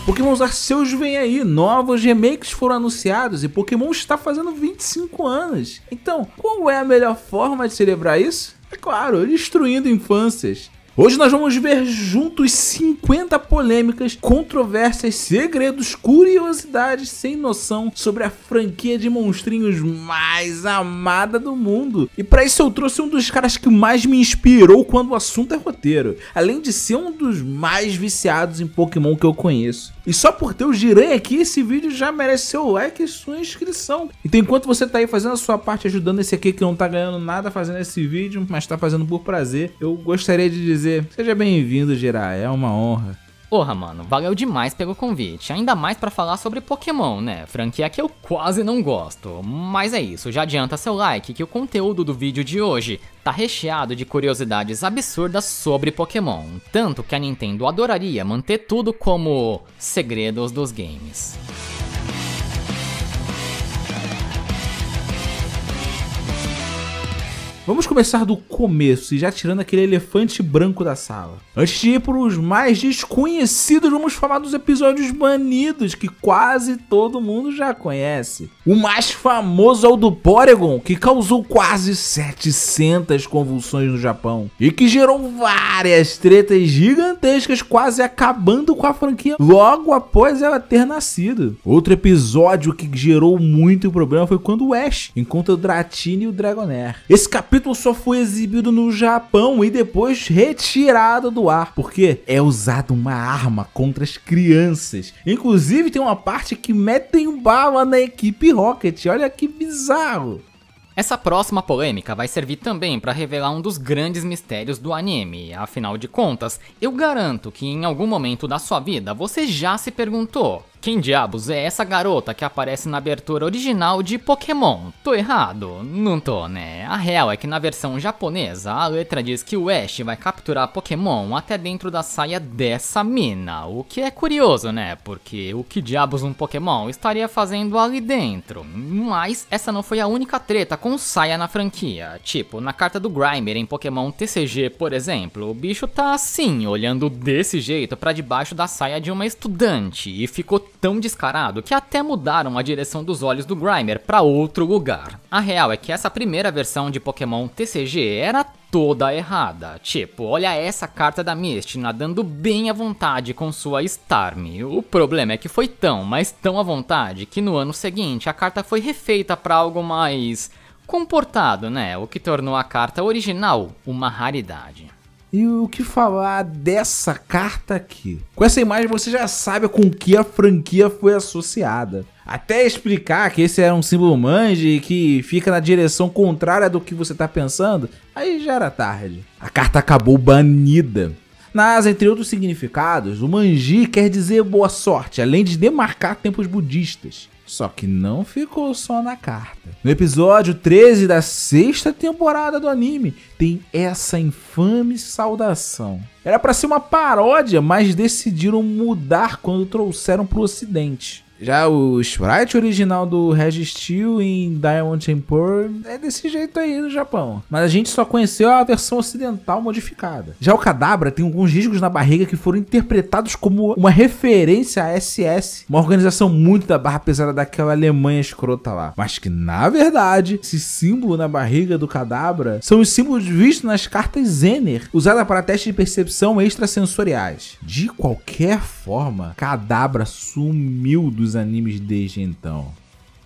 Pokémon Arceus vem aí, novos remakes foram anunciados e Pokémon está fazendo 25 anos. Então, qual é a melhor forma de celebrar isso? É claro, destruindo infâncias. Hoje nós vamos ver juntos 50 polêmicas, controvérsias, segredos, curiosidades sem noção sobre a franquia de monstrinhos mais amada do mundo. E para isso eu trouxe um dos caras que mais me inspirou quando o assunto é roteiro, além de ser um dos mais viciados em Pokémon que eu conheço. E só por ter o Jiren aqui, esse vídeo já merece seu like e sua inscrição. Então enquanto você tá aí fazendo a sua parte, ajudando esse aqui que não tá ganhando nada fazendo esse vídeo, mas tá fazendo por prazer, eu gostaria de dizer, seja bem-vindo, Jiren, é uma honra. Porra, mano, valeu demais pelo convite, ainda mais pra falar sobre Pokémon, né, franquia que eu quase não gosto. Mas é isso, já adianta seu like que o conteúdo do vídeo de hoje tá recheado de curiosidades absurdas sobre Pokémon, tanto que a Nintendo adoraria manter tudo como segredos dos games. Vamos começar do começo e já tirando aquele elefante branco da sala. Antes de ir para os mais desconhecidos, vamos falar dos episódios banidos que quase todo mundo já conhece. O mais famoso é o do Porygon, que causou quase 700 convulsões no Japão e que gerou várias tretas gigantescas, quase acabando com a franquia logo após ela ter nascido. Outro episódio que gerou muito problema foi quando o Ash encontra o Dratini e o Dragonair. Esse capítulo só foi exibido no Japão e depois retirado do ar, porque é usada uma arma contra as crianças. Inclusive tem uma parte que metem bala na equipe Rocket, olha que bizarro. Essa próxima polêmica vai servir também para revelar um dos grandes mistérios do anime, afinal de contas, eu garanto que em algum momento da sua vida você já se perguntou: quem diabos é essa garota que aparece na abertura original de Pokémon? Tô errado? Não tô, né? A real é que na versão japonesa, a letra diz que o Ash vai capturar Pokémon até dentro da saia dessa mina, o que é curioso, né? Porque o que diabos um Pokémon estaria fazendo ali dentro? Mas essa não foi a única treta com saia na franquia. Tipo, na carta do Grimer em Pokémon TCG, por exemplo, o bicho tá assim, olhando desse jeito pra debaixo da saia de uma estudante e ficou tão descarado que até mudaram a direção dos olhos do Grimer pra outro lugar. A real é que essa primeira versão de Pokémon TCG era toda errada. Tipo, olha essa carta da Misty nadando bem à vontade com sua Starmie. O problema é que foi tão, mas tão à vontade que no ano seguinte a carta foi refeita pra algo mais comportado, né? O que tornou a carta original uma raridade. E o que falar dessa carta aqui? Com essa imagem você já sabe com que a franquia foi associada. Até explicar que esse era um símbolo Manji que fica na direção contrária do que você tá pensando, aí já era tarde. A carta acabou banida. Mas, entre outros significados, o Manji quer dizer boa sorte, além de demarcar tempos budistas. Só que não ficou só na carta. No episódio 13 da 6ª temporada do anime, tem essa infame saudação. Era pra ser uma paródia, mas decidiram mudar quando trouxeram pro ocidente. Já o sprite original do Registeel em Diamond and Pearl é desse jeito aí no Japão. Mas a gente só conheceu a versão ocidental modificada. Já o Kadabra tem alguns riscos na barriga que foram interpretados como uma referência à SS, uma organização muito da barra pesada daquela Alemanha escrota lá. Mas que na verdade, esse símbolo na barriga do Kadabra são os símbolos vistos nas cartas Zener, usadas para testes de percepção extrasensoriais. De qualquer forma, Kadabra sumiu dos animes desde então.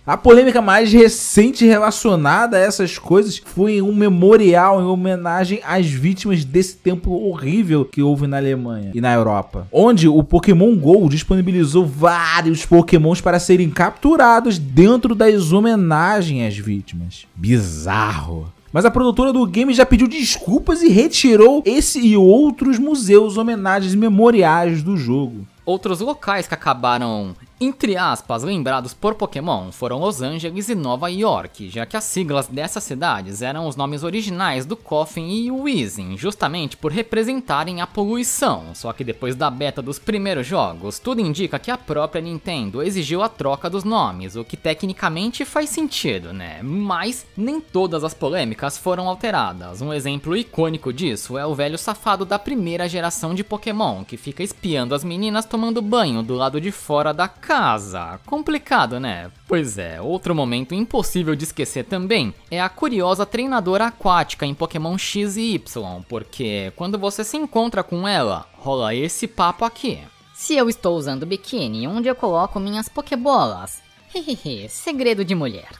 A polêmica mais recente relacionada a essas coisas foi um memorial em homenagem às vítimas desse tempo horrível que houve na Alemanha e na Europa, onde o Pokémon GO disponibilizou vários Pokémons para serem capturados dentro das homenagens às vítimas. Bizarro. Mas a produtora do game já pediu desculpas e retirou esse e outros museus, homenagens e memoriais do jogo. Outros locais que acabaram Entre aspas, lembrados por Pokémon foram Los Angeles e Nova York, já que as siglas dessas cidades eram os nomes originais do Koffing e Weezing, justamente por representarem a poluição. Só que depois da beta dos primeiros jogos, tudo indica que a própria Nintendo exigiu a troca dos nomes, o que tecnicamente faz sentido, né? Mas nem todas as polêmicas foram alteradas. Um exemplo icônico disso é o velho safado da primeira geração de Pokémon, que fica espiando as meninas tomando banho do lado de fora da casa. Complicado, né? Pois é, outro momento impossível de esquecer também é a curiosa treinadora aquática em Pokémon X e Y, porque quando você se encontra com ela, rola esse papo aqui. Se eu estou usando biquíni, onde eu coloco minhas Pokébolas? Hehehe, segredo de mulher.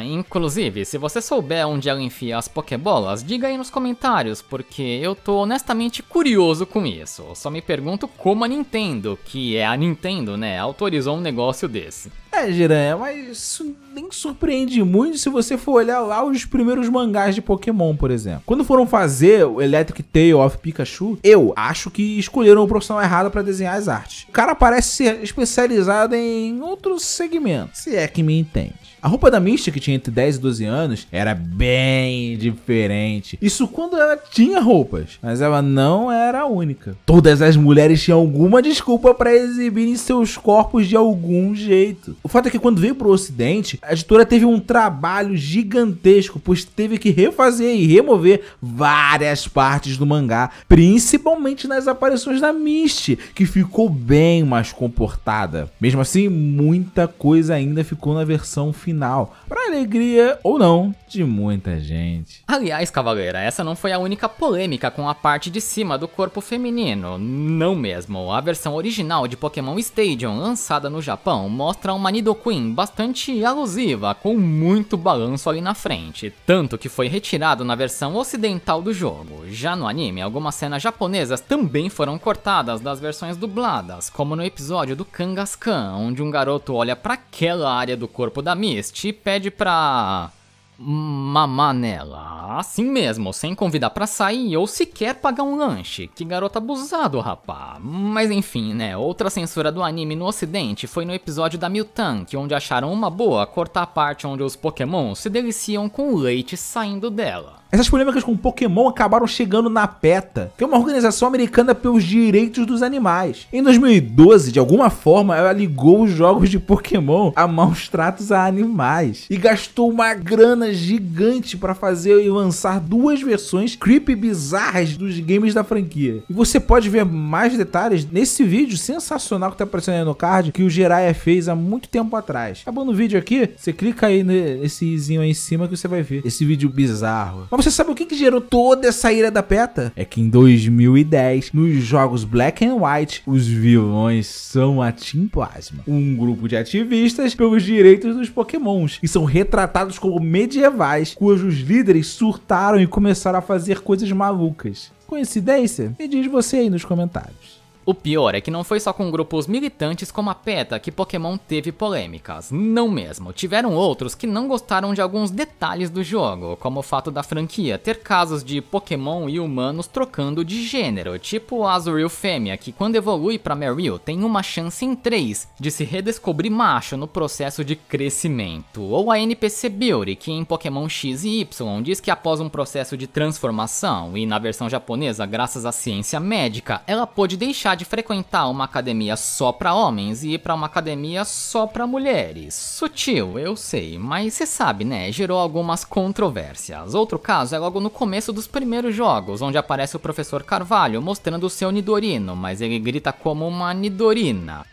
Inclusive, se você souber onde ela enfia as Pokébolas, diga aí nos comentários, porque eu tô honestamente curioso com isso. Só me pergunto como a Nintendo, que é a Nintendo, né, autorizou um negócio desse. Jiranha, mas isso nem surpreende muito se você for olhar lá os primeiros mangás de Pokémon, por exemplo. Quando foram fazer o Electric Tail of Pikachu, eu acho que escolheram o profissional errado pra desenhar as artes. O cara parece ser especializado em outro segmento, se é que me entende. A roupa da Misty, que tinha entre 10 e 12 anos, era bem diferente. Isso quando ela tinha roupas, mas ela não era a única. Todas as mulheres tinham alguma desculpa para exibirem seus corpos de algum jeito. O fato é que quando veio pro ocidente, a editora teve um trabalho gigantesco, pois teve que refazer e remover várias partes do mangá, principalmente nas aparições da Misty, que ficou bem mais comportada. Mesmo assim, muita coisa ainda ficou na versão final, para alegria ou não de muita gente. Aliás, cavaleira, essa não foi a única polêmica com a parte de cima do corpo feminino, não mesmo. A versão original de Pokémon Stadium, lançada no Japão, mostra uma Nidoqueen bastante alusiva, com muito balanço ali na frente, tanto que foi retirado na versão ocidental do jogo. Já no anime, algumas cenas japonesas também foram cortadas das versões dubladas, como no episódio do Kangaskhan, onde um garoto olha para aquela área do corpo da Misty e pede pra mamar nela, assim mesmo, sem convidar pra sair ou sequer pagar um lanche. Que garoto abusado, rapá. Mas enfim, né, outra censura do anime no ocidente foi no episódio da Miltank, onde acharam uma boa cortar a parte onde os Pokémon se deliciam com o leite saindo dela. Essas polêmicas com Pokémon acabaram chegando na PETA, que é uma organização americana pelos direitos dos animais. Em 2012, de alguma forma, ela ligou os jogos de Pokémon a maus tratos a animais e gastou uma grana gigante para fazer e lançar duas versões creepy bizarras dos games da franquia. E você pode ver mais detalhes nesse vídeo sensacional que tá aparecendo aí no card, que o Jiraiya fez há muito tempo atrás. Acabando o vídeo aqui, você clica aí nesse izinho aí em cima que você vai ver esse vídeo bizarro. Mas você sabe o que gerou toda essa ira da PETA? É que em 2010, nos jogos Black and White, os vilões são a Team Plasma, um grupo de ativistas pelos direitos dos Pokémons, e são retratados como medievais, cujos líderes surtaram e começaram a fazer coisas malucas. Coincidência? Me diz você aí nos comentários. O pior é que não foi só com grupos militantes como a PETA que Pokémon teve polêmicas, não mesmo. Tiveram outros que não gostaram de alguns detalhes do jogo, como o fato da franquia ter casos de Pokémon e humanos trocando de gênero, tipo a Azurill fêmea, que quando evolui pra Marill tem uma chance em 3 de se redescobrir macho no processo de crescimento, ou a NPC Beauty, que em Pokémon X e Y diz que após um processo de transformação, e na versão japonesa graças à ciência médica, ela pôde deixar de frequentar uma academia só pra homens e ir pra uma academia só pra mulheres. Sutil, eu sei, mas cê sabe, né, gerou algumas controvérsias. Outro caso é logo no começo dos primeiros jogos, onde aparece o professor Carvalho mostrando o seu Nidorino, mas ele grita como uma Nidorina.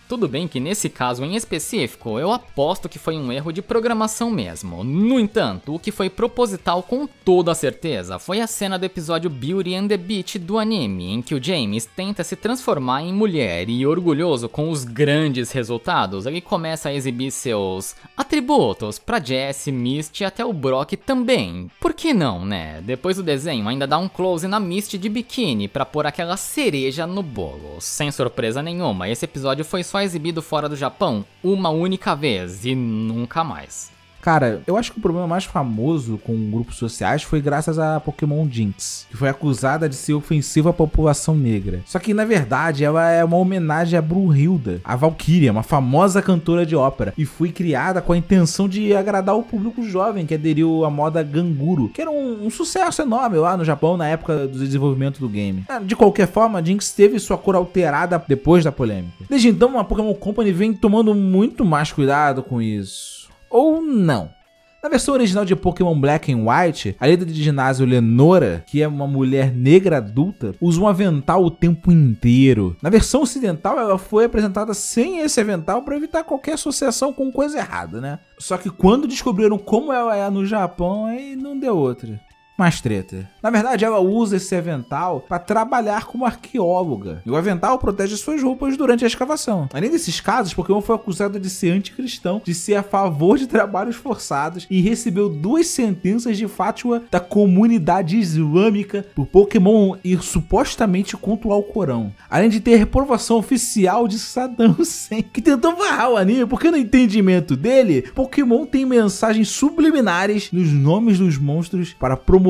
Tudo bem que nesse caso em específico, eu aposto que foi um erro de programação mesmo. No entanto, o que foi proposital com toda certeza foi a cena do episódio Beauty and the Beast do anime, em que o James tenta se transformar em mulher e, orgulhoso com os grandes resultados, ele começa a exibir seus atributos pra Jessie, Misty e até o Brock também. Por que não, né? Depois do desenho ainda dá um close na Misty de biquíni pra pôr aquela cereja no bolo. Sem surpresa nenhuma, esse episódio foi só exibido fora do Japão uma única vez e nunca mais. Cara, eu acho que o problema mais famoso com grupos sociais foi graças a Pokémon Jinx, que foi acusada de ser ofensiva à população negra. Só que, na verdade, ela é uma homenagem a Brunhilda, a Valkyria, uma famosa cantora de ópera, e foi criada com a intenção de agradar o público jovem que aderiu à moda Ganguro, que era um sucesso enorme lá no Japão na época do desenvolvimento do game. De qualquer forma, a Jinx teve sua cor alterada depois da polêmica. Desde então, a Pokémon Company vem tomando muito mais cuidado com isso. Ou não. Na versão original de Pokémon Black and White, a líder de ginásio Lenora, que é uma mulher negra adulta, usa um avental o tempo inteiro. Na versão ocidental, ela foi apresentada sem esse avental para evitar qualquer associação com coisa errada, né? Só que quando descobriram como ela é no Japão, aí não deu outra. Mais treta. Na verdade, ela usa esse avental para trabalhar como arqueóloga. E o avental protege suas roupas durante a escavação. Além desses casos, Pokémon foi acusado de ser anticristão, de ser a favor de trabalhos forçados e recebeu 2 sentenças de fátua da comunidade islâmica por Pokémon ir supostamente contra o Alcorão. Além de ter reprovação oficial de Saddam Hussein, que tentou barrar o anime porque no entendimento dele, Pokémon tem mensagens subliminares nos nomes dos monstros para promover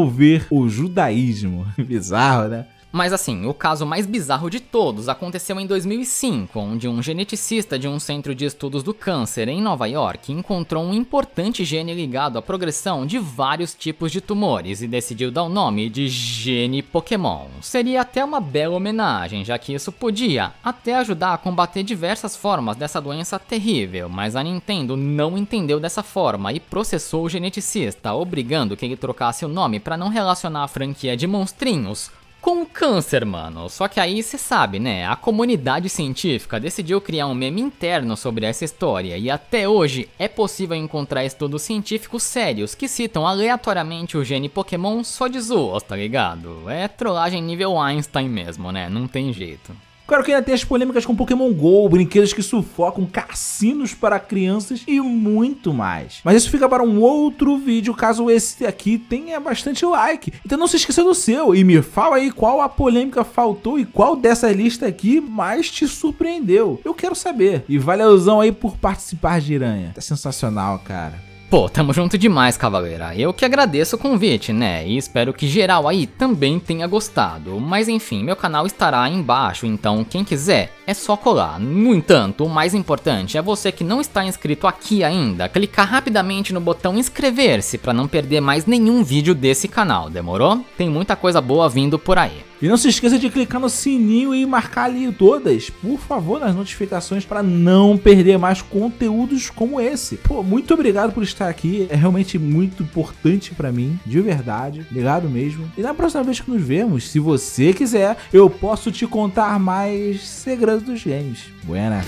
o judaísmo. Bizarro, né? Mas assim, o caso mais bizarro de todos aconteceu em 2005, onde um geneticista de um centro de estudos do câncer em Nova York encontrou um importante gene ligado à progressão de vários tipos de tumores e decidiu dar o nome de gene Pokémon. Seria até uma bela homenagem, já que isso podia até ajudar a combater diversas formas dessa doença terrível, mas a Nintendo não entendeu dessa forma e processou o geneticista, obrigando que ele trocasse o nome para não relacionar a franquia de monstrinhos com o câncer, mano. Só que aí cê sabe, né? A comunidade científica decidiu criar um meme interno sobre essa história e até hoje é possível encontrar estudos científicos sérios que citam aleatoriamente o gene Pokémon só de zoos, tá ligado? É trollagem nível Einstein mesmo, né? Não tem jeito. Claro que ainda tem as polêmicas com Pokémon GO, brinquedos que sufocam, cassinos para crianças e muito mais. Mas isso fica para um outro vídeo, caso esse aqui tenha bastante like. Então não se esqueça do seu e me fala aí qual a polêmica faltou e qual dessa lista aqui mais te surpreendeu. Eu quero saber. E valeuzão aí por participar, Giranha. Tá sensacional, cara. Pô, tamo junto demais, cavaleira. Eu que agradeço o convite, né? E espero que geral aí também tenha gostado. Mas enfim, meu canal estará aí embaixo, então quem quiser é só colar. No entanto, o mais importante é você que não está inscrito aqui ainda, clicar rapidamente no botão inscrever-se para não perder mais nenhum vídeo desse canal, demorou? Tem muita coisa boa vindo por aí. E não se esqueça de clicar no sininho e marcar ali todas, por favor, nas notificações para não perder mais conteúdos como esse. Pô, muito obrigado por estar aqui, é realmente muito importante para mim, de verdade, obrigado mesmo. E na próxima vez que nos vemos, se você quiser, eu posso te contar mais segredos dos games. Buenas!